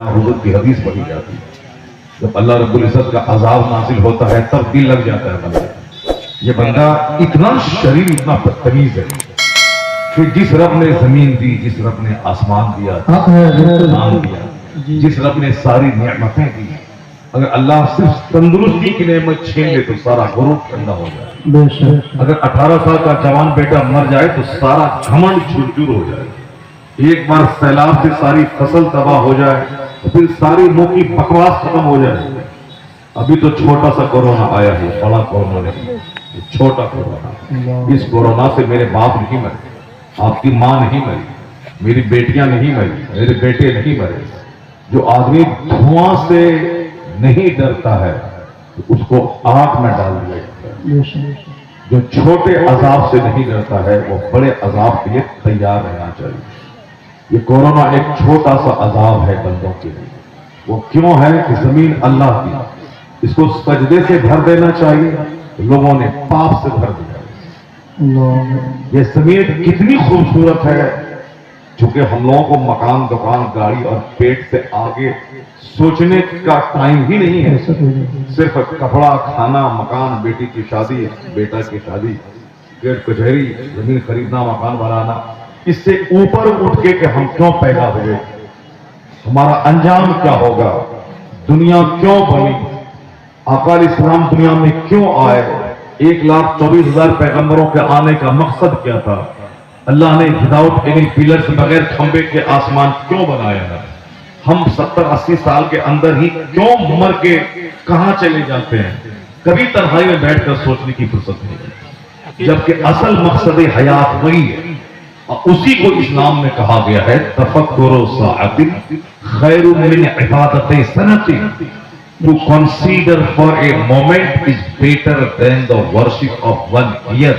حضور کی حدیث پڑھی جاتی ہے، جب اللہ رب العزت کا عذاب نازل ہوتا ہے تب دل لگ جاتا ہے بندہ۔ یہ بندہ اتنا شریر، اتنا بدتمیز ہے کہ جس رب نے زمین دی، جس رب نے آسمان دیا، نام دیا، جس رب نے ساری نعمتیں دی، اگر اللہ صرف تندرستی کی نعمت چھین لے تو سارا غرور ٹھنڈا ہو جائے۔ اگر 18 سال کا جوان بیٹا مر جائے تو سارا گھمنڈ چور ہو جائے۔ ایک بار سیلاب سے ساری فصل تباہ ہو جائے، پھر ساری منہ کی بکواس ختم ہو جائے۔ ابھی تو چھوٹا سا کورونا آیا ہے، بڑا کورونا نہیں، چھوٹا کورونا۔ اس کورونا سے میرے باپ نہیں مرے، آپ کی ماں نہیں مری، میری بیٹیاں نہیں مری، میرے بیٹے نہیں مرے۔ جو آدمی دھواں سے نہیں ڈرتا ہے اس کو آگ میں ڈال دیا جاتا ہے۔ جو چھوٹے عذاب سے نہیں ڈرتا ہے وہ بڑے عذاب کے لیے تیار رہنا چاہیے۔ یہ کورونا ایک چھوٹا سا عذاب ہے بندوں کے لیے۔ وہ کیوں ہے کہ زمین اللہ کی، اس کو سجدے سے بھر دینا چاہیے، لوگوں نے پاپ سے بھر دیا۔ یہ زمین کتنی خوبصورت ہے، چونکہ ہم لوگوں کو مکان، دکان، گاڑی اور پیٹ سے آگے سوچنے کا ٹائم ہی نہیں ہے۔ صرف کپڑا، کھانا، مکان، بیٹی کی شادی، بیٹا کی شادی، گیٹ کچہری، زمین خریدنا، مکان بنانا، اس سے اوپر اٹھ کے کہ ہم کیوں پیدا ہوئے، ہمارا انجام کیا ہوگا، دنیا کیوں بنی، آقا علیہ السلام دنیا میں کیوں آئے، 1,24,000 پیغمبروں کے آنے کا مقصد کیا تھا، اللہ نے وداؤٹ اینی پلرز، بغیر کھمبے کے آسمان کیوں بنایا ہے، ہم 70-80 سال کے اندر ہی کیوں مر کے کہاں چلے جاتے ہیں، کبھی تنہائی میں بیٹھ کر سوچنے کی فرصت نہیں، جبکہ اصل مقصد حیات وہی ہے۔ اور اسی کو اسلام میں کہا گیا ہے تفکر ساعت خیر من عبادت سنت۔ To consider for a moment is better than the worship of one year۔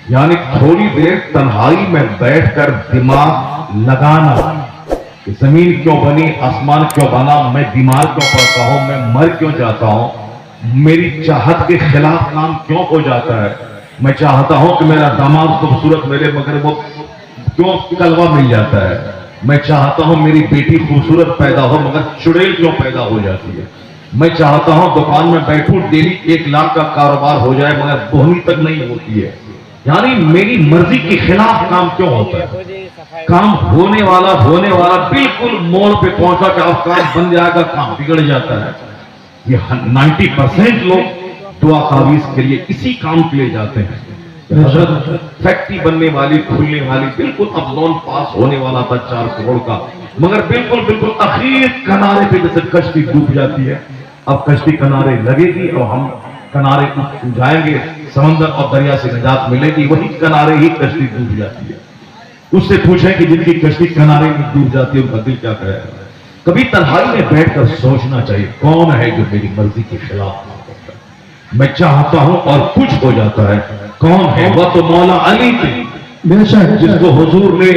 یعنی تھوڑی دیر تنہائی میں بیٹھ کر دماغ لگانا کہ زمین کیوں بنی، آسمان کیوں بنا، میں بیمار کیوں پڑتا ہوں، میں مر کیوں جاتا ہوں، میری چاہت کے خلاف کام کیوں ہو جاتا ہے، میں چاہتا ہوں کہ میرا داماد خوبصورت ملے مگر وہ کیوں کلوہ مل جاتا ہے، میں چاہتا ہوں میری بیٹی خوبصورت پیدا ہو مگر چڑیل کیوں پیدا ہو جاتی ہے، میں چاہتا ہوں دکان میں بیٹھوں ڈیلی 1 لاکھ کا کاروبار ہو جائے مگر بہنی تک نہیں ہوتی ہے۔ یعنی میری مرضی کے خلاف کام کیوں ہوتا ہے، کام ہونے والا بالکل موڑ پہ پہنچا کہ اب کام بن جائے گا، کام بگڑ جاتا ہے۔ یہ 90% لوگ دعا تعویذ کے لیے اسی کام کے لیے جاتے ہیں۔ حضرت فیکٹری بننے والی، کھلنے والی، بالکل اب لون پاس ہونے والا تھا 4 کروڑ کا، مگر بالکل اخیر کنارے پہ جیسے کشتی ڈوب جاتی ہے، اب کشتی کنارے لگے گی اور ہم کنارے جائیں گے، سمندر اور دریا سے نجات ملے گی، وہی کنارے ہی کشتی ڈوب جاتی ہے۔ اس سے پوچھیں کہ جن کی کشتی کنارے میں ڈوب جاتی ہے ان کا دل کیا کہے گا۔ کبھی تنہائی میں بیٹھ کر سوچنا چاہیے کون ہے جو میری مرضی کے خلاف کام کرتا ہے، میں چاہتا ہوں اور کچھ ہو جاتا ہے، کون ہے وہ تو مولا علی تھے جس کو حضور نے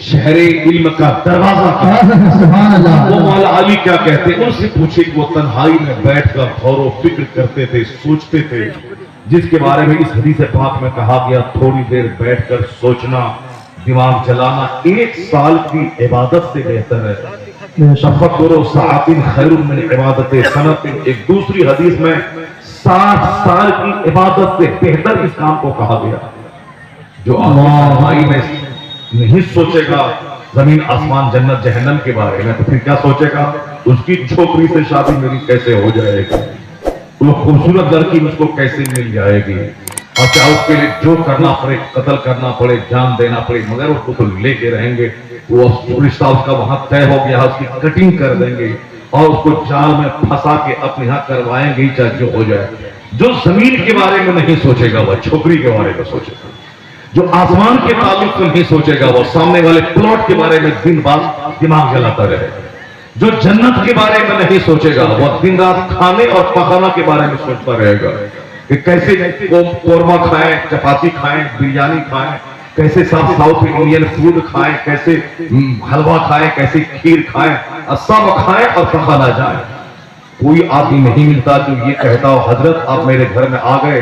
شہر علم کا دروازہ کیا۔ وہ مولا علی کیا کہتے ہیں، ان سے پوچھے کہ وہ تنہائی میں بیٹھ کر غور و فکر کرتے تھے، سوچتے تھے، جس کے بارے میں اس حدیث پاک میں کہا گیا تھوڑی دیر بیٹھ کر سوچنا، دماغ جلانا 1 سال کی عبادت سے بہتر ہے۔ تفکر ساعت خیر من عبادت سنت۔ ایک دوسری حدیث میں 60 سال کی عبادت سے بہتر اس کام کو کہا گیا۔ جو تنہائی میں نہیں سوچے گا زمین آسمان جنت جہنم کے بارے میں تو پھر کیا سوچے گا، اس کی چھوکری سے شادی میری کیسے ہو جائے گی، وہ خوبصورت لڑکی مجھ کو کیسے مل جائے گی، اور کیا اس کے لیے جو کرنا پڑے، قتل کرنا پڑے، جان دینا پڑے، مگر اس کو تو لے کے رہیں گے، وہ رشتہ اس کا وہاں طے ہو گیا، اس کی کٹنگ کر دیں گے اور اس کو جال میں پھنسا کے اپنے یہاں کروائیں گے چاہے جو ہو جائے۔ جو زمین کے بارے میں نہیں سوچے گا وہ چھوکری کے بارے میں سوچے گا، جو آسمان کے تعلق سے نہیں سوچے گا وہ سامنے والے پلاٹ کے بارے میں دن رات دماغ جلاتا رہے گا، جو جنت کے بارے میں نہیں سوچے گا وہ دن رات کھانے اور پکانا کے بارے میں سوچتا رہے گا کہ کیسے قورمہ کھائیں، چپاتی کھائیں، بریانی کھائیں، کیسے ساؤتھ انڈین فوڈ کھائیں، کیسے حلوہ کھائیں، کیسے کھیر کھائیں، سب کھائیں اور پکا نہ جائیں۔ کوئی آدمی نہیں ملتا جو یہ کہتا ہو حضرت آپ میرے گھر میں آ گئے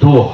2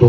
2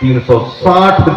360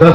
10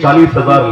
40,000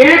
1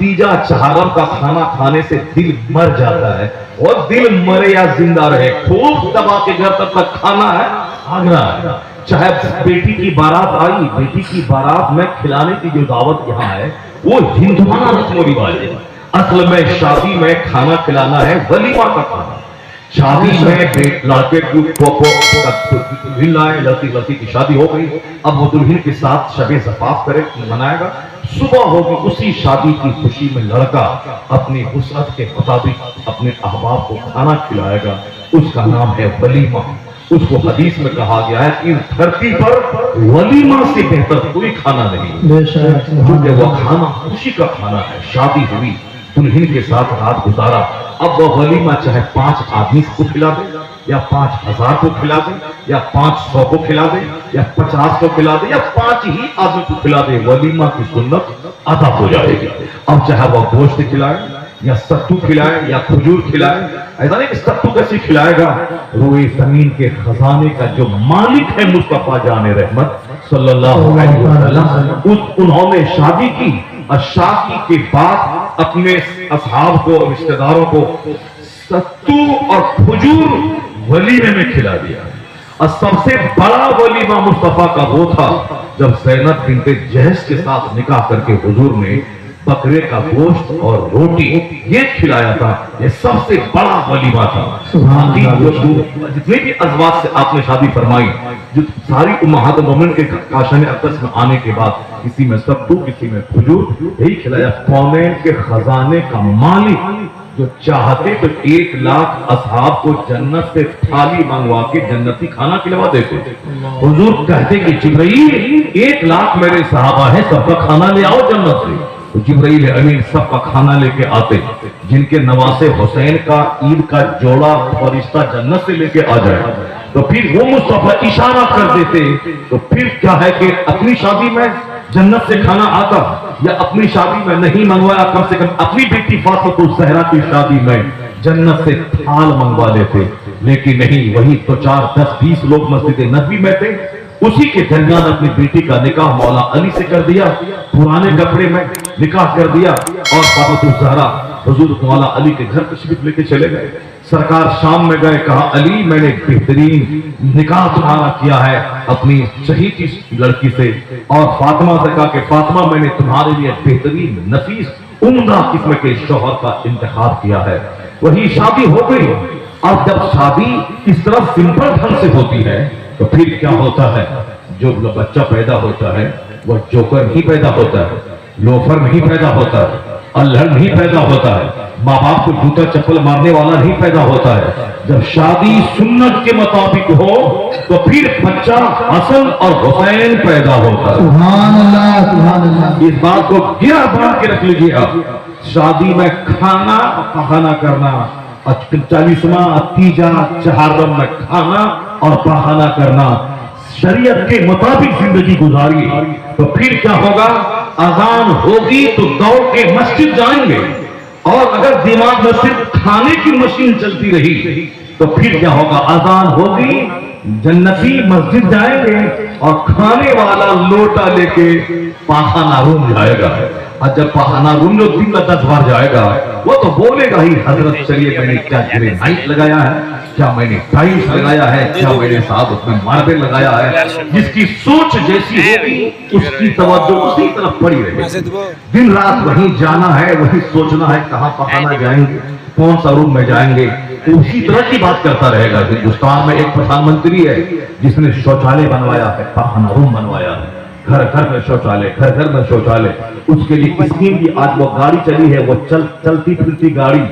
تیجا چہارم کا کھانا کھانے سے دل مر جاتا ہے، اور دل مرے یا زندہ رہے خوب دبا کے گھر تک کھانا ہے آگرہ ہے۔ چاہے بیٹی کی بارات آئی، بیٹی کی بارات میں کھلانے کی جو دعوت یہاں ہے وہ ہندوانہ رسم و رواج ہے۔ اصل میں شادی میں کھانا کھلانا ہے ولیمہ کا کھانا۔ شادی میں لڑکے دلہن لائے، لڑکی کی شادی ہو گئی، اب وہ دلہن کے ساتھ شب زفاف کرے منائے گا، صبح ہوگی اسی شادی کی خوشی میں لڑکا اپنی وسعت کے مطابق اپنے احباب کو کھانا کھلائے گا، اس کا نام ہے ولیمہ۔ اس کو حدیث میں کہا گیا ہے کہ اس دھرتی پر ولیمہ سے بہتر کوئی کھانا نہیں، بے شک کیونکہ وہ کھانا خوشی کا کھانا ہے۔ شادی ہوئی، دلہن کے ساتھ رات گزارا، اب وہ ولیمہ چاہے 5 آدمی کو کھلا دے یا 5000 کو کھلا دے یا 500 کو کھلا دے یا 50 کو کھلا دے یا 5 ہی آدمی کو کھلا دے، ولیمہ کی سنت ادا ہو جائے گی۔ اب چاہے وہ گوشت کھلائے یا ستو کھلائے یا کھجور کھلائے، ایسا نہیں کہ ستو کیسے کھلائے گا، روئے زمین کے خزانے کا جو مالک ہے مصطفیٰ جان رحمت صلی اللہ علیہ وسلم، انہوں نے شادی کی اور شادی کے بعد اپنے اصحاب کو، رشتہ داروں کو ستو اور کھجور ولیمے میں کھلا دیا۔ اور سب سے بڑا ولیمہ مصطفیٰ کا وہ تھا جب زینب بنت جہش کے ساتھ نکاح کر کے حضور نے بکرے کا گوشت اور روٹی یہ کھلایا تھا، یہ سب سے بڑا ولیمہ تھا۔ جتنے بھی ازواج سے آپ نے شادی فرمائی، جو ساری امہات مومن کے کاشان اقدس میں آنے کے بعد کسی میں ستو، کسی میں کھجور، یہی کھلایا۔ کونین کے خزانے کا مالک جو چاہتے تو 1 لاکھ اصحاب کو جنت سے تھالی منگوا کے جنتی کھانا کھلوا دیتے۔ حضور کہتے کہ جبرائیل 1 لاکھ میرے صحابہ ہیں، سب کا کھانا لے آؤ جنت سے۔ جبرائیل امین سب کا کھانا لے کے آتے، جن کے نواسے حسین کا عید کا جوڑا فرشتہ جنت سے لے کے آ جائے تو پھر وہ مصطفیٰ اشارہ کر دیتے، تو پھر کیا ہے کہ اپنی شادی میں جنت سے کھانا آتا، یا اپنی شادی میں نہیں منگوایا کم سے کم اپنی بیٹی فاطمہ الزہرا کی شادی میں جنت سے تھال منگوا لیتے۔ لیکن نہیں، وہی تو 4 10 20 لوگ مسجد نبوی میں تھے، اسی کے درمیان اپنی بیٹی کا نکاح مولا علی سے کر دیا، پرانے کپڑے میں نکاح کر دیا، اور فاطمہ الزہرا حضور مولا علی کے گھر تشریف لے کے چلے گئے۔ سرکار شام میں گئے، کہا علی میں نے بہترین نکاح تمہارا کیا ہے اپنی شہید کی لڑکی سے، اور فاطمہ سے کہا کہ فاطمہ میں نے تمہارے لیے بہترین نفیس عمدہ قسم کے شوہر کا انتخاب کیا ہے۔ وہی شادی ہو گئی۔ اور جب شادی اس طرح سمپل ڈھنگ سے ہوتی ہے تو پھر کیا ہوتا ہے، جو بچہ پیدا ہوتا ہے وہ جوکر نہیں پیدا ہوتا ہے، لوفر نہیں پیدا ہوتا ہے، الہڑ نہیں پیدا ہوتا ہے، ماں باپ کو جوتا چپل مارنے والا نہیں پیدا ہوتا ہے۔ جب شادی سنت کے مطابق ہو تو پھر بچہ حسن اور حسین پیدا ہوتا ہے۔ سبحان اللہ سبحان اللہ۔ اس بات کو گرا باندھ کے رکھ لیجیے آپ، شادی میں کھانا بہانا کرنا، 40واں تیجا چہارم میں کھانا اور بہانا کرنا، شریعت کے مطابق زندگی گزاری تو پھر کیا ہوگا، اذان ہوگی تو دوڑ کے مسجد جائیں گے، اور اگر دماغ میں صرف کھانے کی مشین چلتی رہی تو پھر کیا ہوگا، اذان ہوگی جنتی مسجد جائیں گے اور کھانے والا لوٹا لے کے پاخانہ روم جائے گا، اور جب پاخانہ روم جو دن کا 10 بار جائے گا وہ تو بولے گا ہی، حضرت چلیے میں نے کیا گرینائٹ لگایا ہے، کیا میں نے ٹائلز لگایا ہے، کیا میں نے صاحب اس میں ماربل لگایا ہے۔ جس کی سوچ جیسی ہوگی اس کی توجہ اسی طرف پڑی رہے گی۔ دن رات وہیں جانا ہے، وہیں سوچنا ہے کہاں پاخانہ جائیں گے، کون سا روم میں جائیں گے، اسی طرح کی بات کرتا رہے گا۔ ہندوستان میں ایک پردھان منتری ہے جس نے شوچالے بنوایا ہے، پاخانہ روم بنوایا ہے، گھر گھر میں شوچالے، گھر گھر میں شوچالے۔ اس کے لیے اسکیم کی آج وہ گاڑی چلی ہے، وہ چلتی پھرتی گاڑی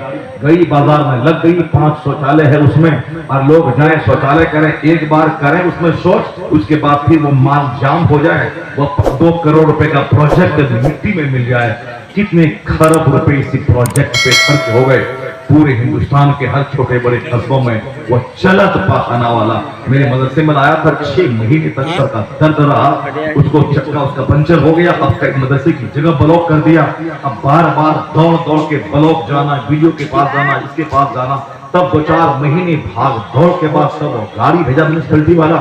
گئی بازار میں لگ گئی، 5 شوچالے ہے اس میں، اور لوگ جائیں شوچالے کریں، ایک بار کریں اس میں شوچ، اس کے بعد پھر وہ مال جام ہو جائے، وہ 2 کروڑ روپے کا پروجیکٹ مٹی میں مل جائے۔ کتنے خرب روپے اسی پروجیکٹ پہ خرچ ہو گئے۔ پورے ہندوستان کے ہر چھوٹے بڑے قصبوں میں وہ چلت پاخانہ والا میرے مدرسے میں آیا تھا، 6 مہینے تک سر کا درد رہا، اس کو چکا اس کا پنچر ہو گیا، اب تک مدرسے کی جگہ بلاک کر دیا، اب بار بار دوڑ دوڑ کے بلاک جانا، ویڈیو کے پاس جانا، اس کے پاس جانا، تب 2-4 مہینے بھاگ دوڑ کے بعد تب وہ گاڑی بھیجا میونسپلٹی والا،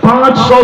500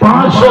500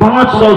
500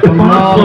500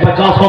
50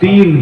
3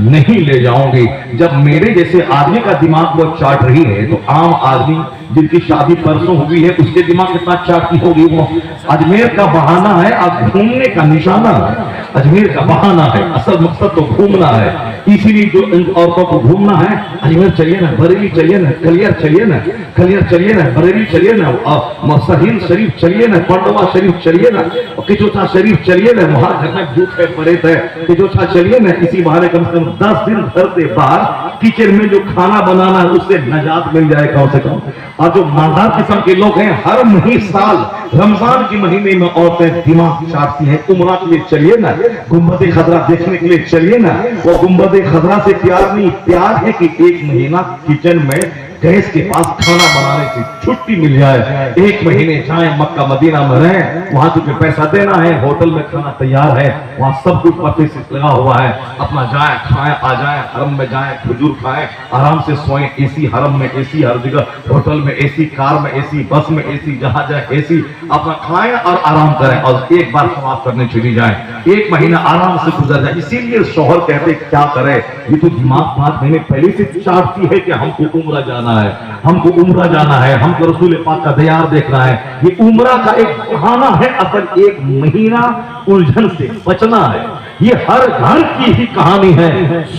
نہیں لے جاؤں گی۔ جب میرے جیسے آدمی کا دماغ وہ چاٹ رہی ہے تو عام آدمی جن کی شادی پرسوں ہوئی ہے اس کے دماغ کتنا چاٹتی ہوگی وہ۔ اجمیر کا بہانہ ہے، اب گھومنے کا نشانہ ہے، اجمیر کا بہانہ ہے، اصل مقصد تو گھومنا ہے۔ اسی لیے جو ان عورتوں کو گھومنا ہے، اجمیر چلیے نا، بریلی چلیے نا، کلیئر چلیے نا، کلیئر چلیے نا، بریلی چلیے نا، سہیل شریف چلیے نا، پنڈوا شریف چلیے نا، کچوچا شریف چلیے نا، وہاں گھر میں جھوٹ ہے پڑے تھے، کچوچا چلیے نا۔ اسی بہانے کم سے کم 10 دن گھر سے باہر کچن میں جو کھانا بنانا ہے اس سے نجات مل جائے کم سے کم۔ اور جو مالدار قسم کے لوگ ہیں، ہر سال رمضان کے مہینے میں عورتیں دماغ چاٹتی ہیں، عمرہ کے لیے چلیے نا، گنبد خضرا دیکھنے کے لیے چلیے نا۔ وہ گنبد خضرا سے پیار نہیں، پیار ہے کہ ایک مہینہ کچن میں گیس کے پاس کھانا بنانے کی چھٹی مل جائے، ایک مہینے جائیں مکہ مدینہ میں رہیں، وہاں تجھے پیسہ دینا ہے، ہوٹل میں کھانا تیار ہے، وہاں سب کچھ پتے سے لگا ہوا ہے، اپنا جائیں کھائیں آ جائیں، حرم میں جائیں کھجور کھائیں، آرام سے سوئیں، اے سی حرم میں، اے سی ہر جگہ، ہوٹل میں اے سی، کار میں اے سی، بس میں اے سی، جہاں جائیں اے سی، اپنا کھائیں اور آرام کریں اور ایک بار ثواب کرنے چلی جائیں، ایک مہینہ آرام سے گزر جائے۔ اسی لیے شوہر کہتے کیا کرے، یہ تو دماغ 5 مہینے پہلے سے چاٹتی ہے کہ ہم کو عمرہ جانا ہے، ہم کو عمرہ جانا ہے، ہم کو رسول پاک کا دیار دیکھنا ہے۔ یہ عمرہ کا ایک بہانہ ہے، اصل ایک مہینہ الجھن سے بچنا ہے۔ یہ ہر گھر کی ہی کہانی ہے۔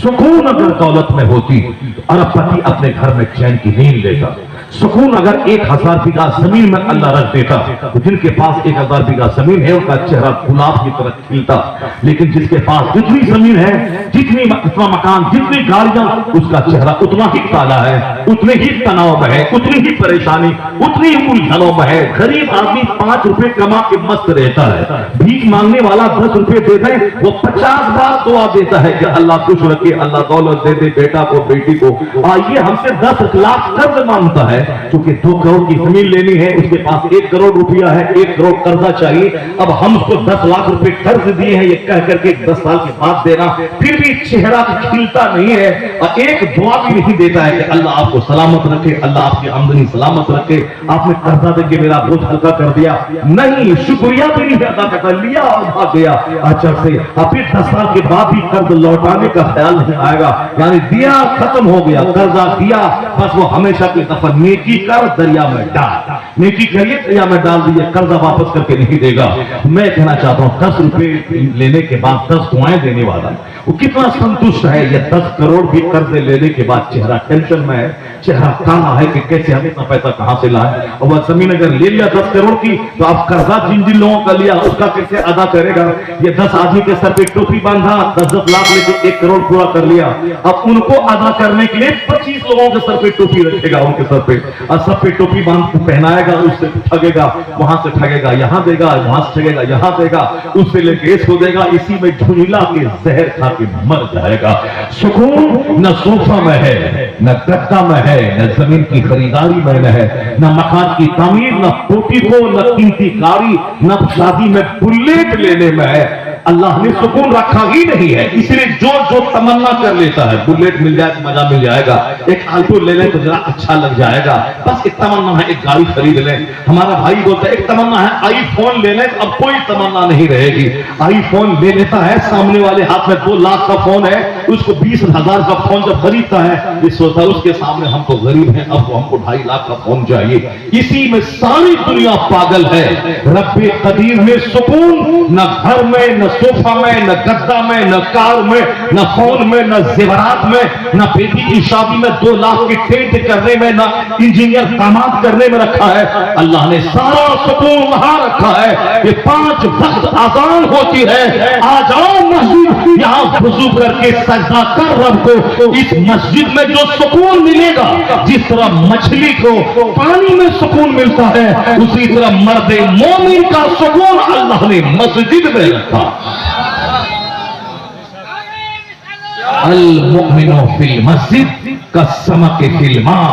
سکون اگر دولت میں ہوتی ارب پتی اپنے گھر میں چین کی نیند لیتا، سکون اگر 1000 بیگھہ زمین میں اللہ رکھ دیتا، جن کے پاس 1000 بیگھہ زمین ہے ان کا چہرہ گلاب کی طرح کھلتا، لیکن جس کے پاس جتنی زمین ہے، اتنا مکان، جتنی گاڑیاں، اس کا چہرہ اتنا ہی کالا ہے، اتنے ہی تناؤ میں ہے، اتنی ہی پریشانی، اتنی ہی الجھنوں میں ہے۔ غریب آدمی 5 روپے کما کے مست رہتا ہے، بھیک مانگنے والا 10 روپے دے دے وہ 50 بار دعا دیتا ہے کہ اللہ خوش رکھے، اللہ دولت دے دے بیٹا کو بیٹی کو۔ آئیے ہم سے 10 لاکھ قرض مانگتا ہے کیونکہ 2 کروڑ کی زمین لینی ہے، اس کے پاس 1 کروڑ روپیہ ہے، 1 کروڑ قرضہ چاہیے۔ اب ہم اس کو 10 لاکھ روپے قرض دیے ہیں، یہ کہہ کر کے 10 سال کے بعد دینا، پھر بھی چہرہ کھلتا نہیں ہے اور ایک دعا بھی نہیں دیتا ہے کہ اللہ آپ کو سلامت رکھے، اللہ آپ کی آمدنی سلامت رکھے، آپ نے قرضہ دے کے میرا بوجھ ہلکا کر دیا۔ نہیں، شکریہ بھی نہیں ادا کرتا، لیا اور بھاگ گیا اچھا سے، اور پھر 10 سال کے بعد بھی قرض لوٹانے کا خیال نہیں آئے گا، یعنی دیا ختم ہو گیا، قرضہ دیا بس وہ ہمیشہ کی دفعہ نیکی کر دریا میں ڈال، نیکی کریے دریا میں ڈال دیجیے، قرضہ واپس کر کے نہیں دے گا۔ میں کہنا چاہتا ہوں 10 روپے لینے کے بعد 10 دعائیں دینے والا وہ کتنا سنتشٹ ہے۔ یہ 10 کروڑ بھی قرض لینے کے بعد چہرہ ٹینشن میں ہے، چہرہ کالا ہے کہ کیسے ہم اتنا پیسہ کہاں سے لائیں، اور وہ زمین اگر لے لیا 10 کروڑ کی تو اب قرضہ جن جن لوگوں کا لیا اس کا کیسے ادا کرے گا۔ یہ 10 آدمی کے سر پہ ٹوپی باندھا، 10 لاکھ لے کے 1 کروڑ پورا کر لیا، اب ان کو ادا کرنے کے لیے 25 لوگوں کے سر پہ ٹوپی رکھے گا، ان کے سر پہ اور سب پہ ٹوپی باندھ پہنائے گا، اس سے ٹھگے گا، وہاں سے ٹھگے گا، یہاں دے گا، وہاں سے ٹھگے گا، یہاں دے گا، اس سے لے کے اس کو دے گا، اسی میں جھنجلا کے زہر کھا کے مر جائے گا۔ سکون نہ صوفہ میں ہے، نہ گدا میں ہے، نہ زمین کی خریداری میں ہے، نہ مکان کی تعمیر، نہ پوٹی کو، نہ قیمتی گاڑی، نہ شادی میں بلیٹ لینے میں ہے۔ اللہ نے سکون رکھا ہی نہیں ہے، اس لیے جو جو تمنا کر لیتا ہے، بلیٹ مل جائے تو مزہ مل جائے گا، ایک آلٹو لے لیں تو ذرا اچھا لگ جائے گا، بس ایک تمنا ہے ایک گاڑی خرید لیں۔ ہمارا بھائی بولتا ہے ایک تمنا ہے آئی فون لے لیں، اب کوئی تمنا نہیں رہے گی۔ آئی فون لے لیتا ہے، سامنے والے ہاتھ میں 2 لاکھ کا فون ہے، اس کو 20,000 کا فون جب خریدتا ہے یہ سوچتا ہے اس کے سامنے ہم تو غریب ہیں، اب ہم کو 2.5 لاکھ کا فون چاہیے۔ اسی میں ساری دنیا پاگل ہے۔ رب قدیر میں سکون نہ گھر میں، نہ صوفہ میں، نہ گدا میں، نہ کار میں، نہ فون میں، نہ زیورات میں، نہ بیٹی کی شادی میں 2 لاکھ کی ٹینٹ کرنے میں، نہ انجینئر داماد کرنے میں رکھا ہے۔ اللہ نے سارا سکون وہاں رکھا ہے کہ 5 وقت اذان ہوتی ہے، آ جاؤ مسجد، یہاں وضو کر کے سجدہ کر رب کو۔ اس مسجد میں جو سکون ملے گا، جس طرح مچھلی کو پانی میں سکون ملتا ہے، اسی طرح مرد مومن کا سکون اللہ نے مسجد میں رکھا۔ المؤمن فی المسجد کالسمک فی الماء،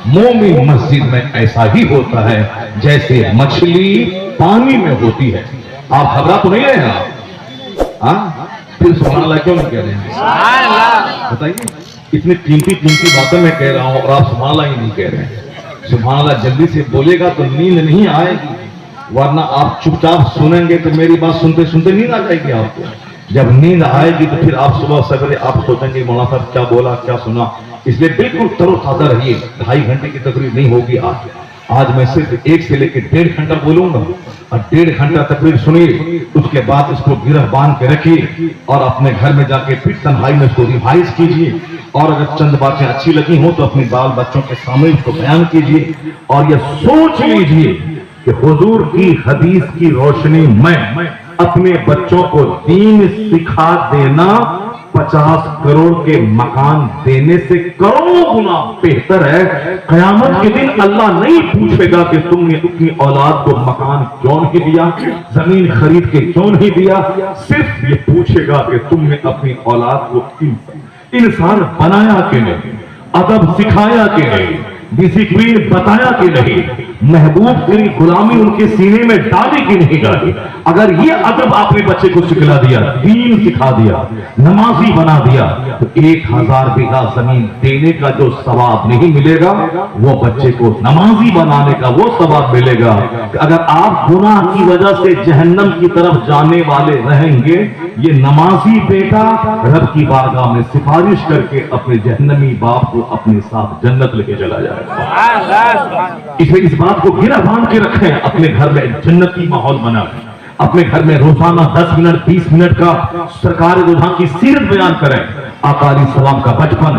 مومن مسجد میں ایسا ہی ہوتا ہے جیسے مچھلی پانی میں ہوتی ہے۔ آپ گھبرا تو نہیں رہے ہیں؟ پھر سبحان اللہ کیوں نہیں کہہ رہے ہیں؟ بتائیے، اتنی قیمتی باتیں میں کہہ رہا ہوں اور آپ سبحان اللہ ہی نہیں کہہ رہے ہیں۔ سبحان اللہ جلدی سے بولے گا تو نیند نہیں آئے گی، ورنہ آپ چپ چاپ سنیں گے تو میری بات سنتے سنتے نیند آ جائے گی آپ کو۔ جب نیند آئے گی تو پھر آپ صبح سویرے آپ سوچیں گے مولانا صاحب کیا بولا کیا سنا. اس لیے بالکل تر و تازہ رہیے. 2.5 گھنٹے کی تقریر نہیں ہوگی آج میں صرف 1 سے لے کے 1.5 گھنٹہ بولوں گا اور 1.5 گھنٹہ تقریر سنیے. اس کے بعد اس کو گرہ باندھ کے رکھیے اور اپنے گھر میں جا کے پھر تنہائی میں اس کو ریوائز کیجیے. اور اگر چند باتیں اچھی لگی ہوں تو اپنے بال بچوں کے سامنے اس کو بیان کیجیے اور یہ سوچ لیجیے کہ حضور کی حدیث کی روشنی میں اپنے بچوں کو دین سکھا دینا 50 کروڑ کے مکان دینے سے کروڑوں گنا بہتر ہے. قیامت کے دن اللہ نہیں پوچھے گا کہ تم نے اپنی اولاد کو مکان کیوں نہیں دیا, زمین خرید کے کیوں نہیں دیا. صرف یہ پوچھے گا کہ تم نے اپنی اولاد کو انسان بنایا کہ نہیں, ادب سکھایا کہ نہیں, ڈسپلین بتایا کہ نہیں, محبوب کی غلامی ان کے سینے میں ڈالی کہ نہیں ڈالی. اگر یہ ادب آپ نے بچے کو سکھلا دیا, دین سکھا دیا, نمازی بنا دیا, تو 1000 بیگھہ زمین دینے کا جو ثواب نہیں ملے گا وہ بچے کو نمازی بنانے کا وہ ثواب ملے گا. اگر آپ گناہ کی وجہ سے جہنم کی طرف جانے والے رہیں گے, یہ نمازی بیٹا رب کی بارگاہ میں سفارش کر کے اپنے جہنمی باپ کو اپنے ساتھ جنت لے کے چلا جائے گا. اس بات کو گرہ باندھ کے رکھیں, اپنے گھر میں جنتی ماحول بنا, اپنے گھر میں روزانہ 10 منٹ 20 منٹ کا سرکار دو جہاں کی سیرت بیان کریں. آقا علیہ السلام کا بچپن,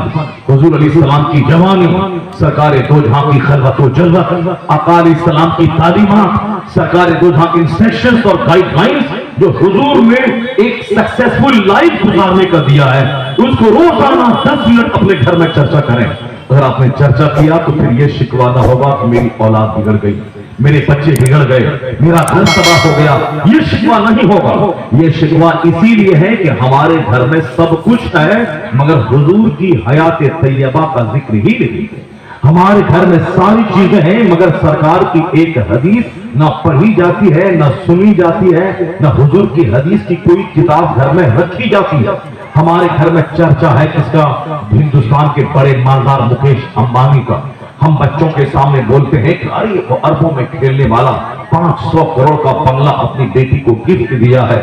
حضور علیہ السلام کی جوانی, سرکار دو جہاں کی خلوت و جلوت, آقا علیہ السلام کی تعلیمات, سرکار دو جہاں کی انسٹرکشنز اور گائیڈ لائنز جو حضور نے ایک سکسیسفل لائف گزارنے کا دیا ہے, اس کو روزانہ 10 منٹ اپنے گھر میں چرچا کریں. اگر آپ نے چرچا کیا تو پھر یہ شکوہ نہ ہوگا کہ میری اولاد بگڑ گئی, میرے بچے بگڑ گئے, میرا گھر تباہ ہو گیا. یہ شکوہ نہیں ہوگا. یہ شکوہ اسی لیے ہے کہ ہمارے گھر میں سب کچھ ہے مگر حضور کی حیات طیبہ کا ذکر ہی نہیں ہے. ہمارے گھر میں ساری چیزیں ہیں مگر سرکار کی ایک حدیث نہ پڑھی جاتی ہے, نہ سنی جاتی ہے, نہ حضور کی حدیث کی کوئی کتاب گھر میں رکھی جاتی ہے. ہمارے گھر میں چرچا ہے کس کا؟ ہندوستان کے بڑے مالدار مکیش امبانی کا. ہم بچوں کے سامنے بولتے ہیں کہ ارے وہ اربوں میں کھیلنے والا 500 کروڑ کا بنگلہ اپنی بیٹی کو گفٹ دیا ہے,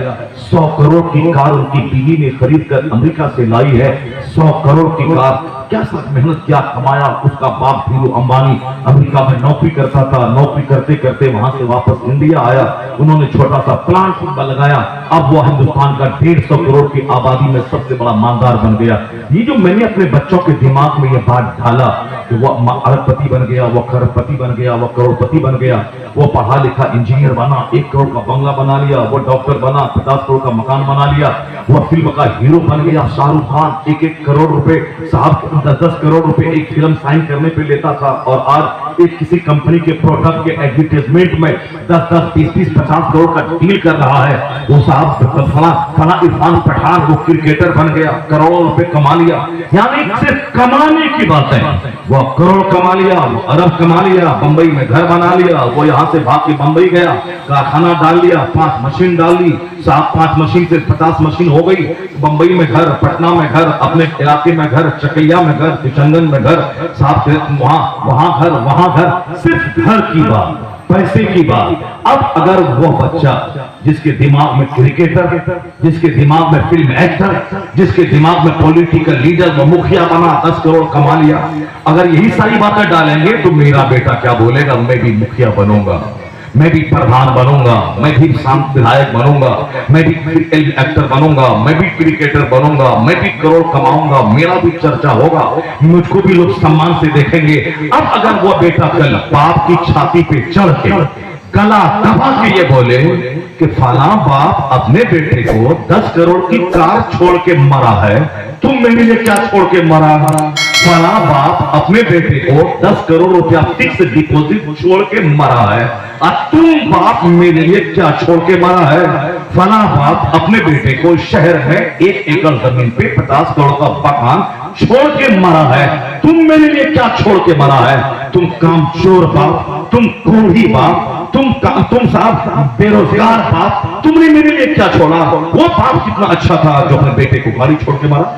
100 کروڑ کی کار ان کی بیوی نے خرید کر امریکہ سے لائی ہے, 100 کروڑ کی کار. کیا سخت محنت کیا کمایا اس کا باپ دھیرو امبانی امریکہ میں نوکری کرتا تھا, نوکری کرتے کرتے وہاں سے واپس انڈیا آیا, انہوں نے چھوٹا سا پلانٹ لگایا, اب وہ ہندوستان کا 150 کروڑ کی آبادی میں سب سے بڑا مالدار بن گیا. یہ جو میں نے اپنے بچوں کے دماغ میں یہ بات ڈالا کہ وہ ارب پتی بن گیا, وہ کروڑ پتی بن گیا, وہ کروڑ پتی بن گیا, وہ پڑھا لکھا انجینئر بنا, 1 کروڑ کا بنگلہ بنا لیا, وہ ڈاکٹر بنا, 50 کروڑ کا مکان بنا لیا, وہ فلم کا ہیرو بن گیا. شاہ رخ خان 1 کروڑ روپے صاحب 10 کروڑ روپے ایک فلم سائن کرنے پہ لیتا تھا, اور آج ایک کسی کمپنی کے پروڈکٹ کے ایڈورٹائزمنٹ میں 10 20 50 کروڑ کا ڈیل کر رہا ہے. وہ صاحب فلاں عرفان پٹھان وہ کرکٹر بن گیا, کروڑوں روپے کما لیا. یعنی صرف کمانے کی بات ہے, وہ کروڑ کما لیا, وہ ارب کما لیا, بمبئی میں گھر بنا لیا, وہ یہاں سے بھاگ کے بمبئی گیا, کارخانہ ڈال لیا, 5 مشین ڈال لی, 5 مشین سے 50 مشین ہو گئی. بمبئی میں گھر, پٹنہ میں گھر, اپنے علاقے میں گھر, چکیا میں گھر, کشنگن میں گھر, صاحب وہاں گھر, وہاں گھر. صرف گھر کی بات, پیسے کی بات. اب اگر وہ بچہ جس کے دماغ میں کرکٹر, جس کے دماغ میں فلم ایکٹر, جس کے دماغ میں پولیٹیکل لیڈر, وہ مکھیا بنا, 10 کروڑ کما لیا, اگر یہی ساری باتیں ڈالیں گے تو میرا بیٹا کیا بولے گا؟ میں بھی مکھیا بنوں گا, میں بھی پردھان بنوں گا, میں بھی ودھایک بنوں گا, میں بھی فلم ایکٹر بنوں گا, میں بھی کرکٹر بنوں گا, میں بھی کروڑ کماؤں گا, میرا بھی چرچا ہوگا, مجھ کو بھی لوگ سمان سے دیکھیں گے. اب اگر وہ بیٹا کل باپ کی چھاتی پہ چڑھ کے گلا دبا کے یہ بولے کہ فلاں باپ اپنے بیٹے کو 10 کروڑ کی کار چھوڑ کے مرا ہے, تم میرے لیے کیا چھوڑ کے مرا؟ فلاں باپ اپنے بیٹے کو 10 کروڑ روپیہ فکس ڈپوزٹ چھوڑ کے مرا ہے, اور تم باپ میرے لیے کیا چھوڑ کے مرا ہے؟ فلاں باپ اپنے بیٹے کو شہر میں 1 ایکڑ زمین پہ 50 کروڑ کا مکان چھوڑ کے مرا ہے, تم میرے لیے کیا چھوڑ کے مرا ہے؟ تم کام چور باپ, تم کوڑھی باپ, تم صاحب بے روزگار باپ, تم نے میرے لیے کیا چھوڑا؟ وہ باپ کتنا اچھا تھا جو اپنے بیٹے کو گاڑی چھوڑ کے مارا,